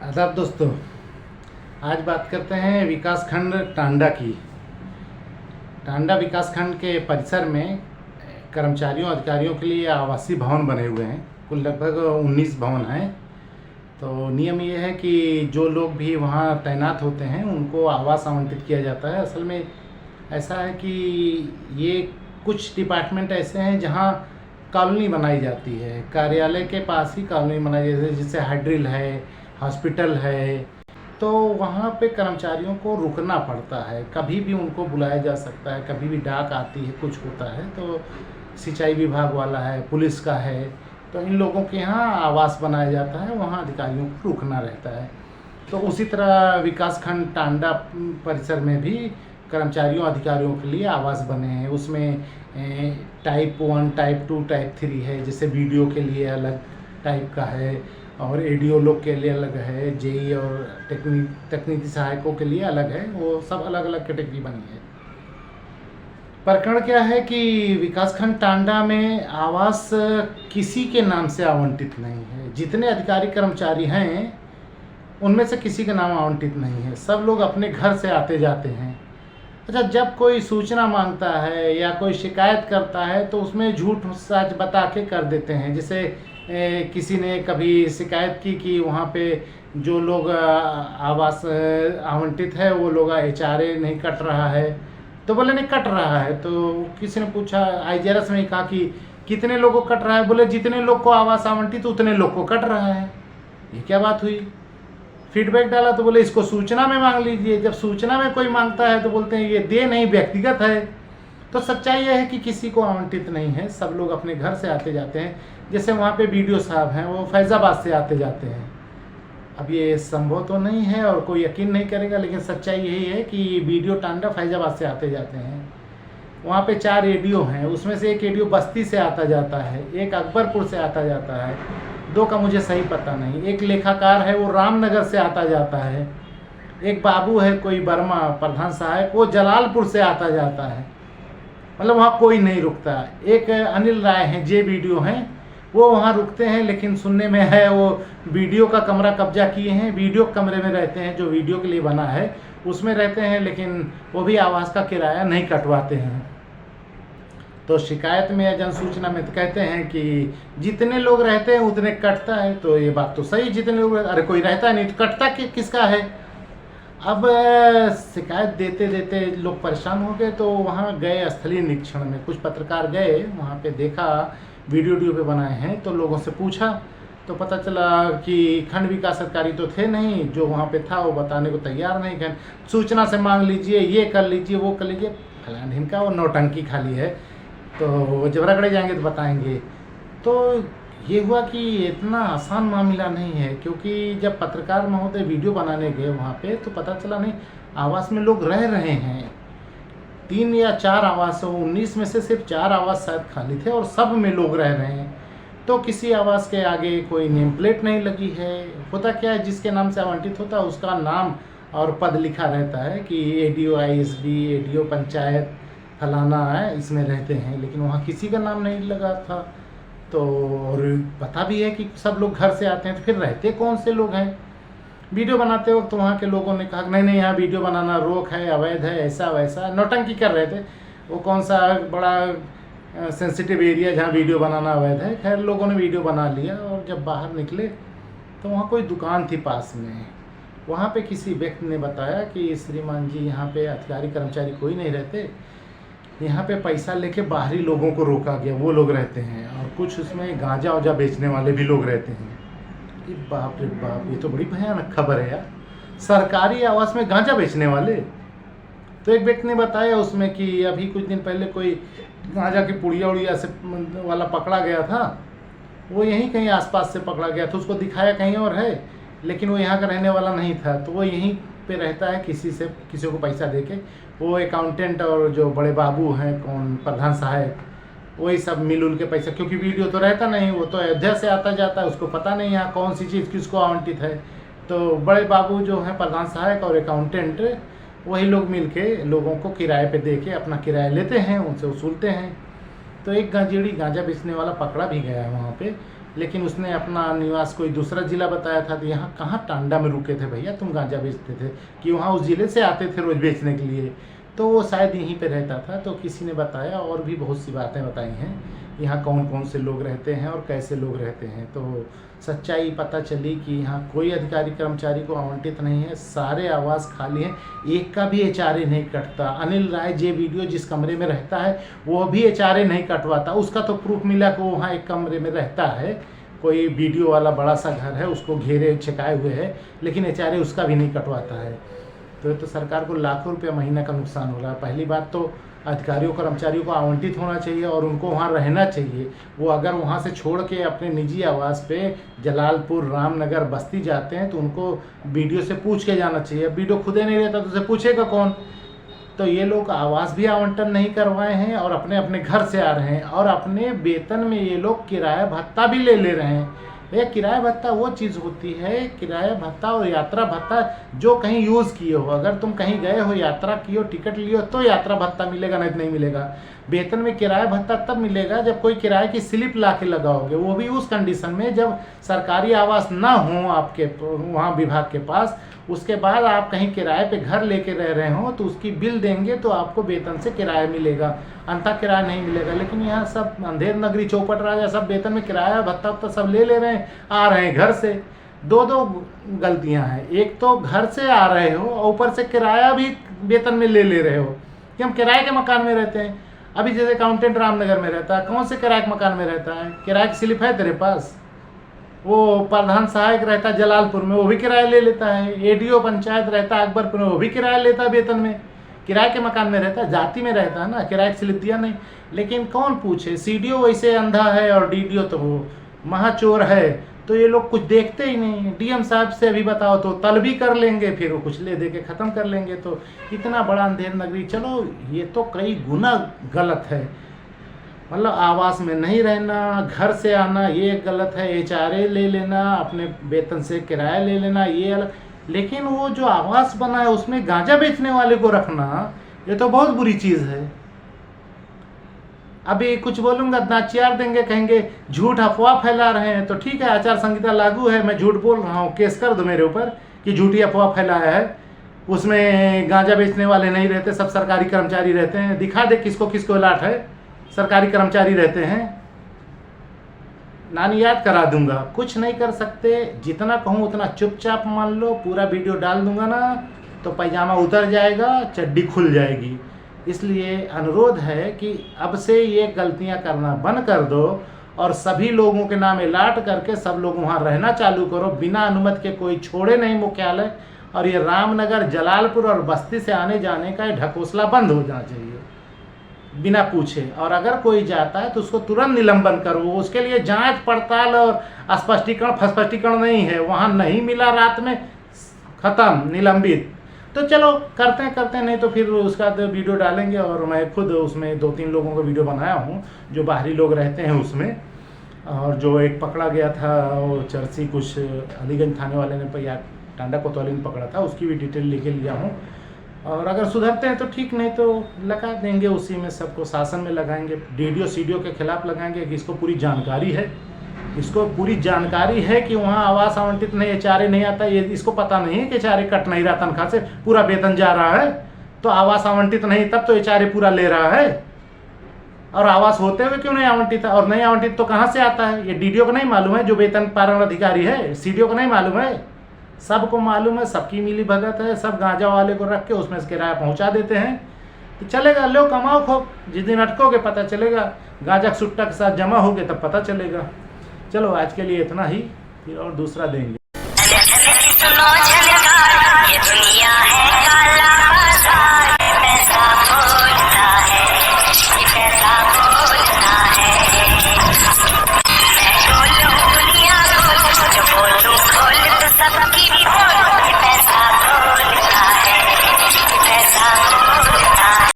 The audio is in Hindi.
आदाब दोस्तों। आज बात करते हैं विकासखंड टांडा की। टांडा विकासखंड के परिसर में कर्मचारियों अधिकारियों के लिए आवासीय भवन बने हुए हैं। कुल लगभग 19 भवन हैं। तो नियम ये है कि जो लोग भी वहाँ तैनात होते हैं उनको आवास आवंटित किया जाता है। असल में ऐसा है कि ये कुछ डिपार्टमेंट ऐसे हैं जहाँ कॉलोनी बनाई जाती है, कार्यालय के पास ही कॉलोनी बनाई जाती है, जैसे हाइड्रिल है, हॉस्पिटल है। तो वहाँ पे कर्मचारियों को रुकना पड़ता है, कभी भी उनको बुलाया जा सकता है, कभी भी डाक आती है, कुछ होता है तो सिंचाई विभाग वाला है, पुलिस का है, तो इन लोगों के यहाँ आवास बनाया जाता है, वहाँ अधिकारियों को रुकना रहता है। तो उसी तरह विकासखंड टांडा परिसर में भी कर्मचारियों अधिकारियों के लिए आवास बने हैं। उसमें टाइप 1, टाइप 2, टाइप 3 है। जैसे वीडियो के लिए अलग टाइप का है और एडीओ लोग के लिए अलग है, जेई और तकनीकी सहायकों के लिए अलग है। वो सब अलग अलग कैटेगरी बनी है। प्रकरण क्या है कि विकासखंड टांडा में आवास किसी के नाम से आवंटित नहीं है। जितने अधिकारी कर्मचारी हैं उनमें से किसी का नाम आवंटित नहीं है। सब लोग अपने घर से आते जाते हैं। अच्छा, जब कोई सूचना मांगता है या कोई शिकायत करता है तो उसमें झूठ सच बता के कर देते हैं। जैसे किसी ने कभी शिकायत की कि वहाँ पे जो लोग आवास आवंटित है वो लोग HRA नहीं कट रहा है, तो बोले नहीं कट रहा है। तो किसी ने पूछा, IGRS में कहा कि कितने लोगों को कट रहा है, बोले जितने लोग को आवास आवंटित उतने लोग को कट रहा है। ये क्या बात हुई? फीडबैक डाला तो बोले इसको सूचना में मांग लीजिए। जब सूचना में कोई मांगता है तो बोलते हैं ये दे नहीं, व्यक्तिगत है। तो सच्चाई यह है कि किसी को आवंटित नहीं है, सब लोग अपने घर से आते जाते हैं। जैसे वहाँ पे BDO साहब हैं, वो फैज़ाबाद से आते जाते हैं। अब ये संभव तो नहीं है और कोई यकीन नहीं करेगा, लेकिन सच्चाई यही है कि BDO टांडा फैज़ाबाद से आते जाते हैं। वहाँ पे 4 ADO हैं, उसमें से एक ADO बस्ती से आता जाता है, एक अकबरपुर से आता जाता है, 2 का मुझे सही पता नहीं। एक लेखाकार है वो रामनगर से आता जाता है। एक बाबू है कोई वर्मा प्रधान सहायक, वो जलालपुर से आता जाता है। मतलब वहाँ कोई नहीं रुकता। एक अनिल राय हैं, JBDO हैं, वो वहाँ रुकते हैं, लेकिन सुनने में है वो वीडियो का कमरा कब्जा किए हैं। वीडियो कमरे में रहते हैं जो वीडियो के लिए बना है, उसमें रहते हैं, लेकिन वो भी आवास का किराया नहीं कटवाते हैं। तो शिकायत में या जन सूचना में तो कहते हैं कि जितने लोग रहते हैं उतने कटता है। तो ये बात तो सही, जितने लोग, अरे कोई रहता नहीं तो कटता किसका है? अब शिकायत देते देते लोग परेशान हो गए, तो वहाँ गए स्थलीय निरीक्षण में। कुछ पत्रकार गए वहाँ पे, देखा वीडियो पे बनाए हैं, तो लोगों से पूछा तो पता चला कि खंड विकास अधिकारी तो थे नहीं, जो वहाँ पे था वो बताने को तैयार नहीं। सूचना से मांग लीजिए, ये कर लीजिए, वो कर लीजिए, फलान इनका वो नौटंकी खाली है, तो जब रगड़े जाएंगे तो बताएंगे। तो ये हुआ कि इतना आसान मामला नहीं है, क्योंकि जब पत्रकार महोदय वीडियो बनाने गए वहाँ पे तो पता चला नहीं आवास में लोग रह रहे हैं। 3 या 4 आवास, 19 में से सिर्फ 4 आवास शायद खाली थे और सब में लोग रह रहे हैं। तो किसी आवास के आगे कोई नेम प्लेट नहीं लगी है। होता क्या है, जिसके नाम से आवंटित होता है उसका नाम और पद लिखा रहता है कि ADO ISD, ADO पंचायत फलाना है, इसमें रहते हैं, लेकिन वहाँ किसी का नाम नहीं लगा था। तो और पता भी है कि सब लोग घर से आते हैं, तो फिर रहते कौन से लोग हैं? वीडियो बनाते वक्त वहाँ के लोगों ने कहा नहीं नहीं, यहाँ वीडियो बनाना रोक है, अवैध है, ऐसा वैसा, नौटंकी कर रहे थे। वो कौन सा बड़ा सेंसिटिव एरिया जहाँ वीडियो बनाना अवैध है। खैर लोगों ने वीडियो बना लिया और जब बाहर निकले तो वहाँ कोई दुकान थी पास में। वहाँ पे किसी व्यक्ति ने बताया कि श्रीमान जी, यहाँ पे अधिकारी कर्मचारी कोई नहीं रहते, यहाँ पे पैसा लेके बाहरी लोगों को रोका गया, वो लोग रहते हैं, और कुछ उसमें गांजा वाजा बेचने वाले भी लोग रहते हैं। बाप रे बाप, ये तो बड़ी भयानक खबर है यार, सरकारी आवास में गांजा बेचने वाले। तो एक व्यक्ति ने बताया उसमें कि अभी कुछ दिन पहले कोई गांजा की पुड़िया उड़िया से वाला पकड़ा गया था। वो यहीं कहीं आसपास से पकड़ा गया था, उसको दिखाया कहीं और है, लेकिन वो यहाँ का रहने वाला नहीं था। तो वो यहीं पे रहता है, किसी को पैसा देके। वो अकाउंटेंट और जो बड़े बाबू हैं, कौन प्रधान सहायक, वही सब मिल के पैसा, क्योंकि वीडियो तो रहता नहीं, वो तो अयोध्या से आता जाता है, उसको पता नहीं यहाँ कौन सी चीज़ किसको आवंटित है। तो बड़े बाबू जो हैं प्रधान सहायक और अकाउंटेंट, वही लोग मिल के लोगों को किराए पे दे के अपना किराया लेते हैं, उनसे वसूलते हैं। तो एक गांजेड़ी गांजा बेचने वाला पकड़ा भी गया है वहाँ पे, लेकिन उसने अपना निवास कोई दूसरा ज़िला बताया था। तो यहाँ कहाँ टांडा में रुके थे भैया तुम गांजा बेचते थे, कि वहाँ उस ज़िले से आते थे रोज़ बेचने के लिए? तो वो शायद यहीं पे रहता था। तो किसी ने बताया, और भी बहुत सी बातें बताई हैं यहाँ कौन कौन से लोग रहते हैं और कैसे लोग रहते हैं। तो सच्चाई पता चली कि यहाँ कोई अधिकारी कर्मचारी को आवंटित नहीं है, सारे आवास खाली हैं, एक का भी एचआरए नहीं कटता। अनिल राय जे वीडियो जिस कमरे में रहता है वो भी एचआरए नहीं कटवाता। उसका तो प्रूफ मिला कि वो वहाँ एक कमरे में रहता है, कोई वीडियो वाला बड़ा सा घर है, उसको घेरे छिकाए हुए है, लेकिन एचआरए उसका भी नहीं कटवाता है। तो ये तो सरकार को लाखों रुपया महीना का नुकसान हो रहा है। पहली बात तो अधिकारियों कर्मचारियों को आवंटित होना चाहिए और उनको वहाँ रहना चाहिए। वो अगर वहाँ से छोड़ के अपने निजी आवास पे जलालपुर, रामनगर, बस्ती जाते हैं तो उनको वीडियो से पूछ के जाना चाहिए। अब वीडियो खुदे नहीं रहता तो उसे पूछेगा कौन? तो ये लोग आवास भी आवंटन नहीं करवाए हैं और अपने अपने घर से आ रहे हैं, और अपने वेतन में ये लोग किराया भत्ता भी ले रहे हैं। ये किराया भत्ता वो चीज़ होती है, किराया भत्ता और यात्रा भत्ता जो कहीं यूज़ किए हो। अगर तुम कहीं गए हो, यात्रा की हो, टिकट लियो तो यात्रा भत्ता मिलेगा, नहीं मिलेगा। वेतन में किराया भत्ता तब मिलेगा जब कोई किराए की स्लिप ला के लगाओगे, वो भी उस कंडीशन में जब सरकारी आवास ना हो आपके वहाँ विभाग के पास। उसके बाद आप कहीं किराए पे घर लेके रह रहे हो तो उसकी बिल देंगे तो आपको वेतन से किराया मिलेगा, अन्यथा किराया नहीं मिलेगा। लेकिन यहाँ सब अंधेर नगरी, चौपट राजा, सब वेतन में किराया भत्ता तो सब ले रहे हैं, आ रहे हैं घर से। दो गलतियाँ हैं, एक तो घर से आ रहे हो और ऊपर से किराया भी वेतन में ले रहे हो कि हम किराए के मकान में रहते हैं। अभी जैसे अकाउंटेंट रामनगर में रहता है, कौन से किराए के मकान में रहता है? किराए की स्लिप है तेरे पास? वो प्रधान सहायक रहता है जलालपुर में, वो भी किराया ले लेता है। एडीओ पंचायत रहता है अकबरपुर में, वो भी किराया लेता है वेतन में, किराए के मकान में रहता है, जाति में रहता है ना, किराए की स्लिप दिया नहीं। लेकिन कौन पूछे? सीडीओ वैसे अंधा है और डीडीओ तो वो महाचोर है, तो ये लोग कुछ देखते ही नहीं। डीएम साहब से अभी बताओ तो तलबी कर लेंगे, फिर वो कुछ ले दे के ख़त्म कर लेंगे। तो इतना बड़ा अंधेर नगरी, चलो ये तो कई गुना गलत है। मतलब आवास में नहीं रहना, घर से आना ये गलत है, एचआरए ले लेना, अपने वेतन से किराया ले लेना ये अलग। लेकिन वो जो आवास बना है उसमें गांजा बेचने वाले को रखना, ये तो बहुत बुरी चीज़ है। अभी कुछ बोलूँगा नाचियार देंगे, कहेंगे झूठ अफवाह फैला रहे हैं। तो ठीक है, आचार संहिता लागू है, मैं झूठ बोल रहा हूँ, केस कर दो मेरे ऊपर कि झूठी अफवाह फैलाया है। उसमें गांजा बेचने वाले नहीं रहते, सब सरकारी कर्मचारी रहते हैं। दिखा दे किसको किसको लाट है, सरकारी कर्मचारी रहते हैं। नानी याद करा दूंगा, कुछ नहीं कर सकते। जितना कहूँ उतना चुपचाप मान लो। पूरा वीडियो डाल दूंगा ना तो पैजामा उतर जाएगा, चड्डी खुल जाएगी। इसलिए अनुरोध है कि अब से ये गलतियां करना बंद कर दो और सभी लोगों के नाम अलाट करके सब लोग वहाँ रहना चालू करो। बिना अनुमति के कोई छोड़े नहीं मुख्यालय। और ये रामनगर, जलालपुर और बस्ती से आने जाने का ढकोसला बंद हो जाना चाहिए बिना पूछे। और अगर कोई जाता है तो उसको तुरंत निलंबन करो। उसके लिए जांच पड़ताल और स्पष्टीकरण फस्पष्टीकरण नहीं है। वहाँ नहीं मिला रात में, ख़त्म, निलंबित। तो चलो करते हैं, नहीं तो फिर उसका वीडियो डालेंगे। और मैं खुद उसमें 2-3 लोगों का वीडियो बनाया हूँ जो बाहरी लोग रहते हैं उसमें। और जो एक पकड़ा गया था वो चरसी, कुछ अलीगंज थाने वाले ने या टांडा कोतवाली ने पकड़ा था, उसकी भी डिटेल लिखे लिया हूँ। और अगर सुधरते हैं तो ठीक, नहीं तो लगा देंगे उसी में, सबको शासन में लगाएंगे। डीडीओ सीडीओ के खिलाफ लगाएंगे कि इसको पूरी जानकारी है, इसको पूरी जानकारी है कि वहाँ आवास आवंटित नहीं, एचआरए नहीं आता। ये इसको पता नहीं है कि एचआरए कट नहीं रहा, तनख्वाह से पूरा वेतन जा रहा है। तो आवास आवंटित नहीं, तब तो एचआरए पूरा ले रहा है। और आवास होते हुए क्यों नहीं आवंटित है? और नहीं आवंटित तो कहाँ से आता है? ये डीडीओ को नहीं मालूम है जो वेतन पारण अधिकारी है? सीडीओ को नहीं मालूम है? सबको मालूम है, सबकी मिली भगत है। सब गांजा वाले को रख के उसमें से किराया पहुंचा देते हैं। तो चलेगा, लो कमाओ खूब। जिस दिन अटकोगे पता चलेगा, गांजा सुट्टा के साथ जमा होगे तब पता चलेगा। चलो आज के लिए इतना ही, फिर और दूसरा देंगे।